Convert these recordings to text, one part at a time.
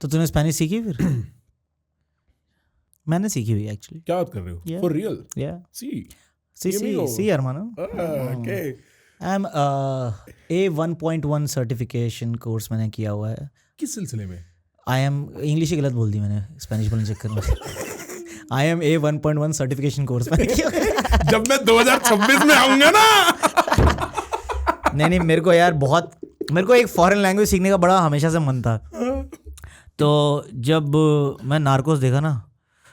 तो तूने स्पेनिश सीखी फिर? मैंने सीखी हुई एक्चुअली. क्या बात कर रहे हो? For real? Yeah. सी Sí, hermano. Okay. I'm A 1.1 certification course मैंने किया हुआ है. किस सिलसिले में? आई एम इंग्लिश ही गलत बोल दी मैंने स्पेनिश बोलने चक्कर में. I am A 1.1 certification course मैंने किया. जब मैं 2026 में आऊंगा ना. नहीं मेरे को एक फॉरेन लैंग्वेज सीखने का बड़ा हमेशा से मन था. तो जब मैं नार्कोस देखा ना,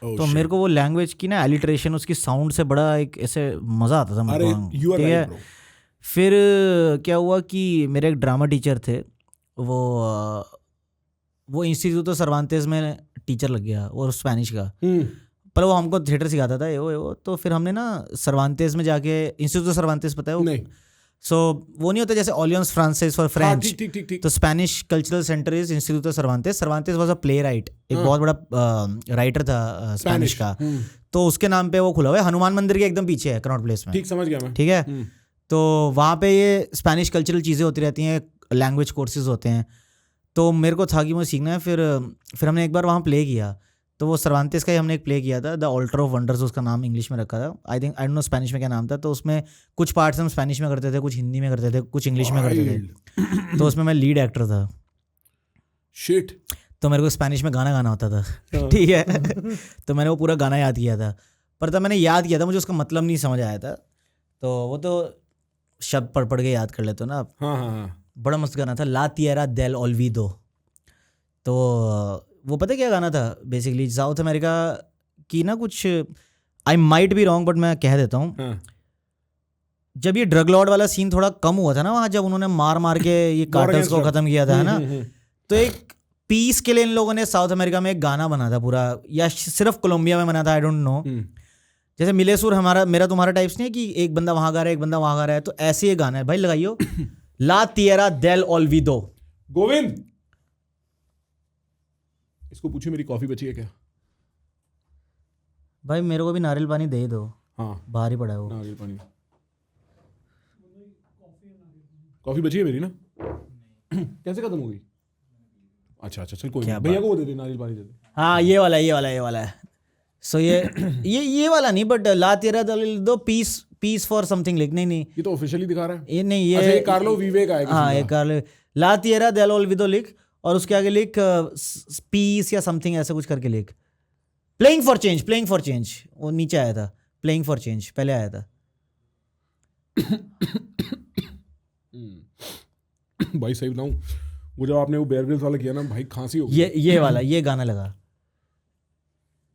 तो मेरे को वो लैंग्वेज की ना एलिट्रेशन, उसकी साउंड से बड़ा एक ऐसे मज़ा आता था मेरे को. ठीक है. फिर क्या हुआ कि मेरे एक ड्रामा टीचर थे, वो इंस्टीट्यूटो सर्वांतेस में टीचर लग गया और स्पेनिश का. पर वो हमको थिएटर सिखाता था वो. तो फिर हमने ना सर्वांतेस में जाके, इंस्टीट्यूटो सर्वांतेस पता है वो? नहीं. सो वो नहीं होता जैसे ऑलियंस फ्रांसेस फॉर फ्रेंच. ठीक. तो Spanish cultural centre is Instituto Cervantes. Cervantes was a playwright, एक बहुत बड़ा राइटर था स्पेनिश का. तो उसके नाम पे वो खुला हुआ है, हनुमान मंदिर के एकदम पीछे है, कनॉट प्लेस में. ठीक, समझ गया मैं. ठीक है. तो वहाँ पे ये स्पेनिश कल्चरल चीज़ें होती रहती हैं, लैंग्वेज कोर्सेज होते हैं. तो मेरे को था कि मुझे सीखना है. फिर हमने एक बार वहाँ प्ले किया. तो वो सर्वांतेस का ही हमने एक प्ले किया था, द ऑल्टर ऑफ वंडर्स उसका नाम इंग्लिश में रखा था. आई डोंट नो स्पेनिश में क्या नाम था. तो उसमें कुछ पार्ट्स हम स्पेनिश में करते थे, कुछ हिंदी में करते थे, कुछ इंग्लिश में करते थे. तो उसमें मैं लीड एक्टर था. शिट. तो मेरे को स्पेनिश में गाना गाना होता था. ठीक है. तो मैंने वो पूरा गाना याद किया था. पर तब मैंने याद किया था, मुझे उसका मतलब नहीं समझ आया था. तो वो तो शब्द पढ़ के याद कर लेते हो ना आप. हाँ. बड़ा मस्त गाना था, ला तिएरा देल ओल्विदो. तो वो पता क्या गाना था? बेसिकली साउथ अमेरिका की ना कुछ, I might be wrong but मैं कह देता हूँ. जब ये ड्रग लॉर्ड वाला सीन थोड़ा कम हुआ था ना वहाँ, जब उन्होंने मार के ये कार्टल्स को खत्म किया था, है ना. तो एक पीस के लिए इन लोगों ने साउथ अमेरिका में एक गाना बना था पूरा, या सिर्फ कोलंबिया में बना था, आई डोंट नो. जैसे मिले सुर मेरा तुम्हारा टाइप्स नहीं है कि एक बंदा वहाँ गा रहा है, एक बंदा वहाँ गा रहा है. तो ऐसे ये गाना है भाई, लगाइयो. ला तिएरा देल ओल्विदो. गोविंद, इसको पूछे मेरी कॉफी बची है क्या? भाई मेरे को भी नारियल पानी दे दो. हाँ, बाहर ही पड़ा है वो नारियल पानी. कॉफी बची है मेरी ना. कैसे खत्म हो गई? अच्छा चल कोई नहीं. भैया को वो दे दे, नारियल पानी दे दे. हाँ ये वाला है. सो ये वाला नहीं, बट ला तिएरा देल दो पीस फॉर समथिंग लिख. नहीं ये तो ऑफिशियली दिखा रहा है. ये नहीं, ये कार्लो विवे का है. हाँ, ये कार्लो ला तिएरा देल ओल्विदो लिख, और उसके आगे लिख पीस या समथिंग ऐसा कुछ करके लिख. प्लेइंग फॉर चेंज वो नीचे आया था. प्लेइंग फॉर चेंज पहले आया था. भाई सही बताऊं, वो जब आपने वो बेयर ग्रिल्स वाला किया ना भाई, खांसी हो गई. ये वाला ये गाना लगा.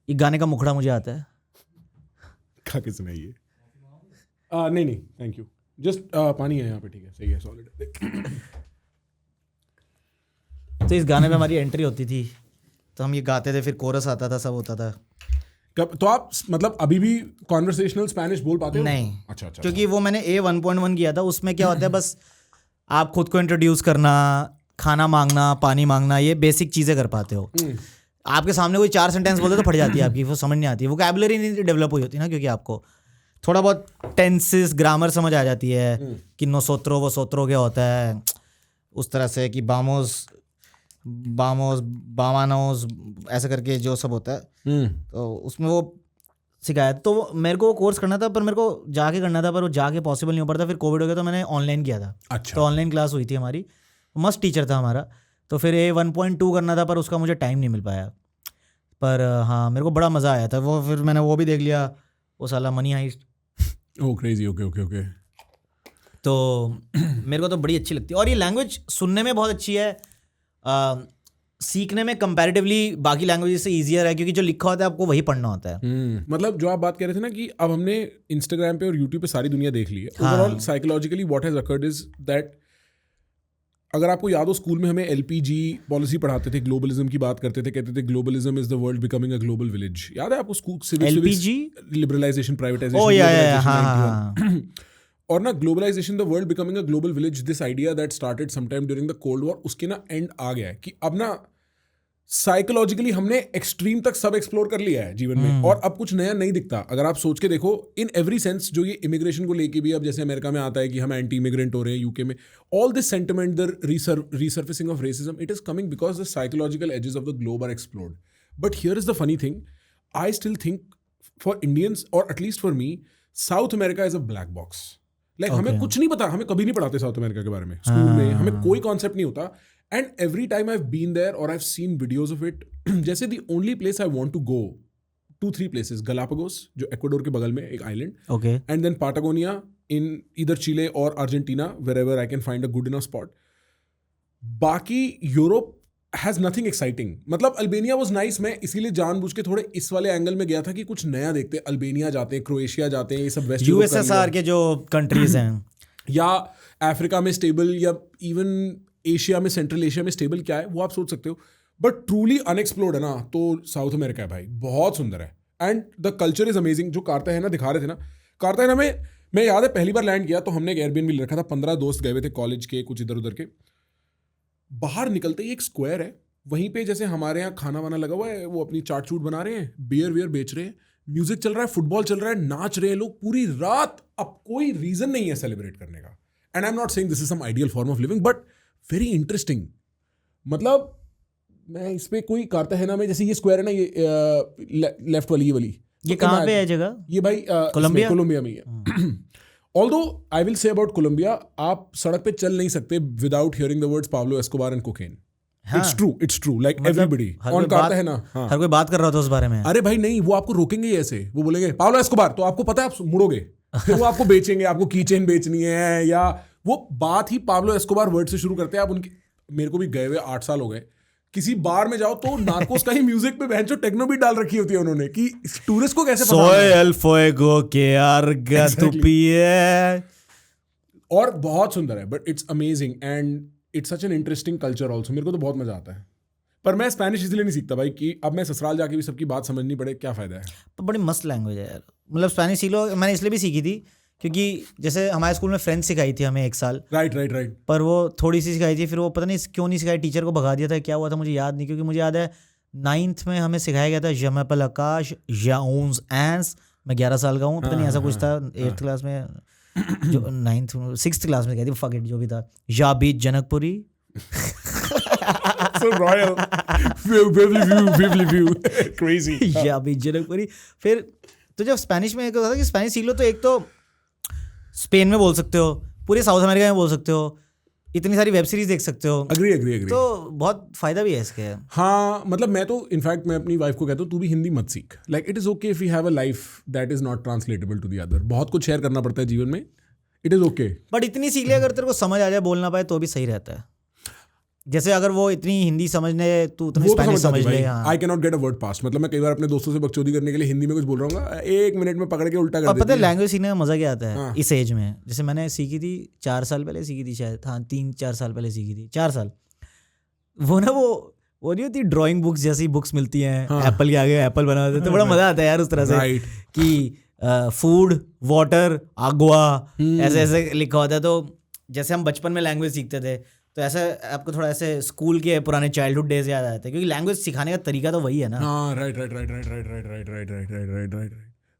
ये गाने का मुखड़ा मुझे आता है. खा के सुनाइए. नहीं थैंक यू. जस्ट पानी है यहाँ पे. ठीक है, सही है, सॉलिड. तो इस गाने में हमारी एंट्री होती थी, तो हम ये गाते थे, फिर कोरस आता था, सब होता था. तो आप मतलब अभी भी कॉन्वर्सेशनल स्पेनिश बोल पाते हो? नहीं. अच्छा. क्योंकि वो मैंने A 1.1 किया था. उसमें क्या होता है, बस आप खुद को इंट्रोड्यूस करना, खाना मांगना, पानी मांगना, ये बेसिक चीज़ें कर पाते हो. आपके सामने कोई 4 सेंटेंस बोलते तो फट जाती है आपकी, वो समझ नहीं आती. वोकैबुलरी नहीं डेवलप हुई होती ना, क्योंकि आपको थोड़ा बहुत टेंसेस, ग्रामर समझ आ जाती है कि नोसोत्रो वो सोत्रो क्या होता है, उस तरह से कि बामोस बामानोस ऐसा करके जो सब होता है. तो उसमें वो सिखाया. तो मेरे को वो कोर्स करना था, पर मेरे को जाके करना था, पर वो जाके पॉसिबल नहीं हो पा था. फिर कोविड हो गया तो मैंने ऑनलाइन किया था. अच्छा. तो ऑनलाइन क्लास हुई थी हमारी, मस्त टीचर था हमारा. तो फिर A 1.2 करना था, पर उसका मुझे टाइम नहीं मिल पाया. पर हाँ, मेरे को बड़ा मज़ा आया था वो. फिर मैंने वो भी देख लिया, वो साला मनी हाइस्ट. ओह क्रेजी. ओके. तो मेरे को तो बड़ी अच्छी लगती है. और ये लैंग्वेज सुनने में बहुत अच्छी है, सीखने में कंपैरेटिवली बाकी लैंग्वेज से ईजियर है, क्योंकि जो लिखा होता है आपको वही पढ़ना होता है. मतलब जो आप बात कर रहे थे ना कि अब हमने इंस्टाग्राम पे और यूट्यूब पे सारी दुनिया देख ली है. Overall psychologically what has occurred is that, अगर आपको याद हो स्कूल में हमें LPG पॉलिसी पढ़ाते थे, ग्लोबलिज्म की बात करते थे, कहते थे globalism is the world becoming a global village. याद है आपको school LPG liberalisation, privatisation. Oh yeah. और ना globalisation the world becoming a global village, this idea that started sometime during the cold war, उसके ना एंड आ गया है कि अब ना साइकोलॉजिकली हमने एक्सट्रीम तक सब एक्सप्लोर कर लिया है जीवन में, और अब कुछ नया नहीं दिखता. अगर आप सोच के देखो इन एवरी सेंस, जो ये इमिग्रेशन को लेके भी अब जैसे अमेरिका में आता है कि हम एंटी इमिग्रेंट हो रहे हैं, यूके में all this sentiment, the resurfacing of racism, it is coming because the psychological ages of the globe are explored. But here is the funny thing, I still think for Indians और at least for me, South America is a black box. Like हमें कुछ नहीं पता, हमें कभी नहीं पढ़ाते south America के बारे में स्कूल में, हमें कोई कॉन्सेप्ट नहीं होता. And every time I've been there or I've seen videos of it, जैसे the only place I want to go, 2-3 places, Galapagos, जो एक्वाडोर के बगल में एक island, okay, and then Patagonia in either Chile or Argentina, wherever I can find a good enough spot. बाकी Europe has nothing exciting. मतलब Albania was nice, मैं इसीलिए जानबूझ के थोड़े इस वाले एंगल में गया था कि कुछ नया देखते हैं. अल्बेनिया जाते हैं, क्रोएशिया जाते हैं, ये सब वेस्ट यूएसएसआर के जो कंट्रीज हैं, या अफ्रीका में स्टेबल, या इवन एशिया में, सेंट्रल एशिया में स्टेबल क्या है वो आप सोच सकते हो. बट ट्रूली अनएक्सप्लोर्ड है ना तो साउथ अमेरिका है भाई, बहुत सुंदर है. And the culture is amazing. जो कार्ताहेना दिखा रहे थे ना, कार्ताहेना में मैं याद है पहली बार लैंड किया तो हमने एक एयरबीएनबी ले रखा था, 15 दोस्त गए हुए थे कॉलेज के, कुछ इधर उधर के. बाहर निकलते ही एक स्क्वायर है, वहीं पे जैसे हमारे यहाँ खाना वाना लगा हुआ है, वो अपनी चाट चूट बना रहे हैं, बियर वियर बेच रहे हैं, म्यूजिक चल रहा है, फुटबॉल चल रहा है, नाच रहे हैं लोग पूरी रात. अब कोई रीजन नहीं है सेलिब्रेट करने का. And I am not saying this is some ideal form of living, but very interesting. मतलब मैं इस पे कोई कार्ताहेना में जैसे ये स्क्वायर है ना, ये लेफ्ट वाली, ये कहाँ पे है जगह? ये भाई कोलंबिया में है. Although I will say about Colombia, आप सड़क पे चल नहीं सकते without hearing the words Pablo Escobar and cocaine. It's true like everybody on Cartagena. हर कोई बात कर रहा था उस बारे में. अरे भाई नहीं, वो आपको रोकेंगे ऐसे, वो बोलेंगे पाब्लो एस्कोबार, तो आपको पता है आप मुड़ोगे, फिर वो आपको बेचेंगे, आपको कीचेन बेचनी है, या वो बात ही पाब्लो एस्कोबार वर्ड से शुरू करते हैं. आप उनके, मेरे को भी गए हुए 8 साल हो गए, किसी बार में जाओ तो नार्कोस का ही म्यूजिक पे बहन जो टेक्नो बीट डाल रखी होती है उन्होंने, कि टूरिस्ट को कैसे सोए एल फुएगो के आर्गा तू पिए. और बहुत सुंदर है, but it's amazing and it's such an interesting culture also. मेरे को तो बहुत मजा आता है. पर मैं स्पेनिश इसलिए नहीं सीखता भाई कि अब मैं ससुराल जाके भी सबकी बात समझनी पड़े, क्या फायदा है. तो बड़ी मस्त लैंग्वेज है यार. मतलब स्पेनिश सीख लो, मैंने इसलिए भी सीखी थी क्योंकि जैसे हमारे स्कूल में फ्रेंच सिखाई थी हमें 1 साल. राइट. पर वो थोड़ी सी सिखाई थी, फिर वो पता नहीं क्यों नहीं सिखाई, टीचर को भगा दिया था, क्या हुआ था मुझे याद नहीं. क्योंकि मुझे याद है 9th में हमें सिखाया गया था जमेपल आकाश जाउन्स एंस. मैं 11 साल का हूँ, पता नहीं ऐसा कुछ था. 8th क्लास में, जो 6th क्लास में कहती फक इट, जो भी था, जाबीत Janakpuri. So royal. Waverly View. Crazy. जाबीत Janakpuri. फिर तो जब स्पेनिश में एक होता था कि स्पेनिश सीख लो तो एक तो स्पेन में बोल सकते हो, पूरे साउथ अमेरिका में बोल सकते हो, इतनी सारी वेब सीरीज देख सकते हो. अग्री. तो बहुत फायदा भी है इसके. हाँ, मतलब मैं तो इनफैक्ट मैं अपनी वाइफ को कहता हूँ तू भी हिंदी मत सीख. Like it is okay if you have a life that is not translatable to the other. बहुत कुछ शेयर करना पड़ता है जीवन में, इट इज ओके. बट इतनी सीख ले, अगर तेरे को समझ आ जाए, बोलना पाए तो भी सही रहता है. जैसे अगर वो इतनी हिंदी समझने, तू उतनी स्पेनिश समझ ले. I can not get a word past. मतलब मैं कई बार अपने दोस्तों से बकचोदी करने के लिए हिंदी में कुछ बोल रहा हूँ, 1 मिनट में पकड़ के उल्टा कर देती है. पता है लैंग्वेज सीखने का मजा क्या आता है इस एज में. जैसे मैंने सीखी थी 4 साल पहले सीखी थी शायद, हाँ 3-4 साल पहले सीखी थी, 4 साल. वो ना वो नहीं होती ड्राइंग बुक्स जैसी बुक्स मिलती हैं, एप्पल के आगे एप्पल बना देते, तो बड़ा मजा आता है यार उस तरह से कि फूड, वाटर, आगवा, ऐसे ऐसे लिखा होता है. तो जैसे हम बचपन में लैंग्वेज सीखते थे, तो ऐसे आपको थोड़ा ऐसे स्कूल के पुराने चाइल्डहुड डेज याद आते हैं, क्योंकि लैंग्वेज सिखाने का तरीका तो वही है ना. हाँ, राइट.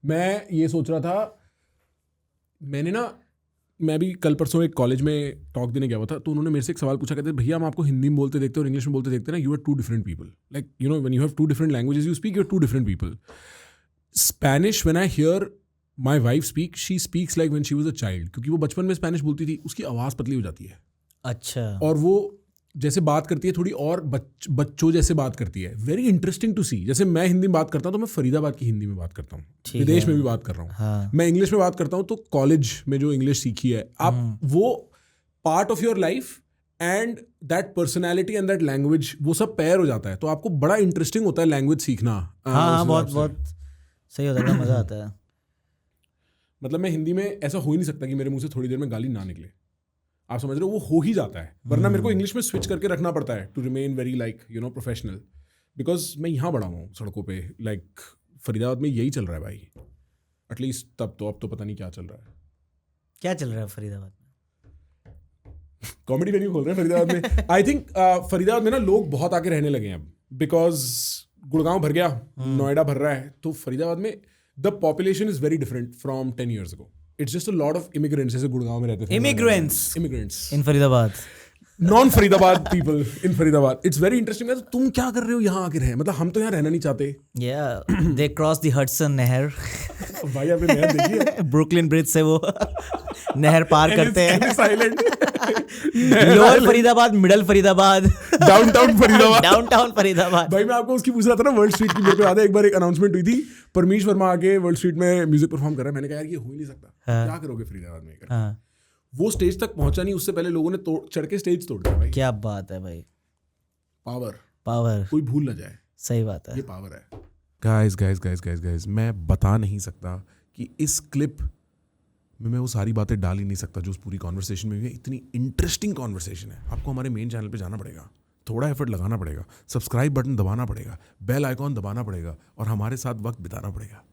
मैं ये सोच रहा था, मैं भी कल परसों एक कॉलेज में टॉक देने गया हुआ था, तो उन्होंने मेरे से एक सवाल पूछा, कहते भैया हम आपको हिंदी में बोलते देखते और इंग्लिश में बोलते देखते ना, you are 2 different people. Like you know when you have 2 different languages you speak, you are 2 different people. Spanish when I hear my wife speak, she speaks like when she was a child. क्योंकि वो बचपन में Spanish बोलती थी, उसकी आवाज़ पतली हो जाती है. अच्छा. और वो जैसे बात करती है थोड़ी और बच्चों जैसे बात करती है. वेरी इंटरेस्टिंग टू सी. जैसे मैं हिंदी में बात करता हूँ तो मैं फरीदाबाद की हिंदी में बात करता हूँ, विदेश में भी बात कर रहा हूँ. हाँ. मैं इंग्लिश में बात करता हूँ तो कॉलेज में जो इंग्लिश सीखी है, आप वो part of your life and that personality and that language, वो सब पेयर हो जाता है. तो आपको बड़ा इंटरेस्टिंग होता है लैंग्वेज सीखना. हाँ, बहुत सही होता है, मजा आता है. मतलब मैं हिंदी में ऐसा हो ही नहीं सकता कि मेरे मुंह से थोड़ी देर में गाली ना निकले. आप समझ रहे हो, वो हो ही जाता है. वरना मेरे को इंग्लिश में स्विच करके रखना पड़ता है to remain very like you know professional. Because मैं यहाँ बड़ा हूँ सड़कों पे. लाइक फरीदाबाद में यही चल रहा है भाई, एटलीस्ट तब तो. अब तो पता नहीं क्या चल रहा है. क्या चल रहा है फरीदाबाद में? कॉमेडी वेन्यू खोल रहे हैं फरीदाबाद में. आई थिंक फरीदाबाद में ना लोग बहुत आके रहने लगे हैं अब. बिकॉज गुड़गांव भर गया, नोएडा भर रहा है, तो फरीदाबाद में the population is very different from 10 years ago. It's just a lot of immigrants जैसे गुड़गांव में रहते थे. Immigrants. In Faridabad. Non Faridabad people in Faridabad. It's very interesting. तो तुम क्या कर रहे हो यहाँ आके रहे? मतलब हम तो यहाँ रहना नहीं चाहते. दे क्रॉस द हडसन नहर. भाई आपने नहर देखी है? ब्रुकलिन ब्रिज से वो नहर पार करते हैं. Silent. Lower Faridabad, middle Faridabad, downtown Faridabad. भाई मैं आपको उसकी पूछ रहा था ना, वर्ल्ड स्ट्रीट की. मेरे को याद है एक बार एक अनाउंसमेंट हुई थी, परमीश वर्मा आके वर्ल्ड स्ट्रीट में म्यूजिक परफॉर्म कर रहा है. मैंने कहा यार ये हो ही नहीं सकता. क्या करोगे फरीदाबाद में? वो स्टेज तक पहुंचा नहीं, उससे पहले लोगों ने चढ़ के स्टेज तोड़ दिया. भाई क्या बात है भाई. पावर कोई भूल ना जाए. सही बात है. ये पावर है. गाइस मैं बता नहीं सकता कि इस क्लिप में मैं वो सारी बातें डाल ही नहीं सकता जो उस पूरी कॉन्वर्सेशन में हुई है. इतनी इंटरेस्टिंग कॉन्वर्सेशन है. आपको हमारे मेन चैनल पे जाना पड़ेगा, थोड़ा एफर्ट लगाना पड़ेगा, सब्सक्राइब बटन दबाना पड़ेगा, बेल आइकॉन दबाना पड़ेगा और हमारे साथ वक्त बिताना पड़ेगा.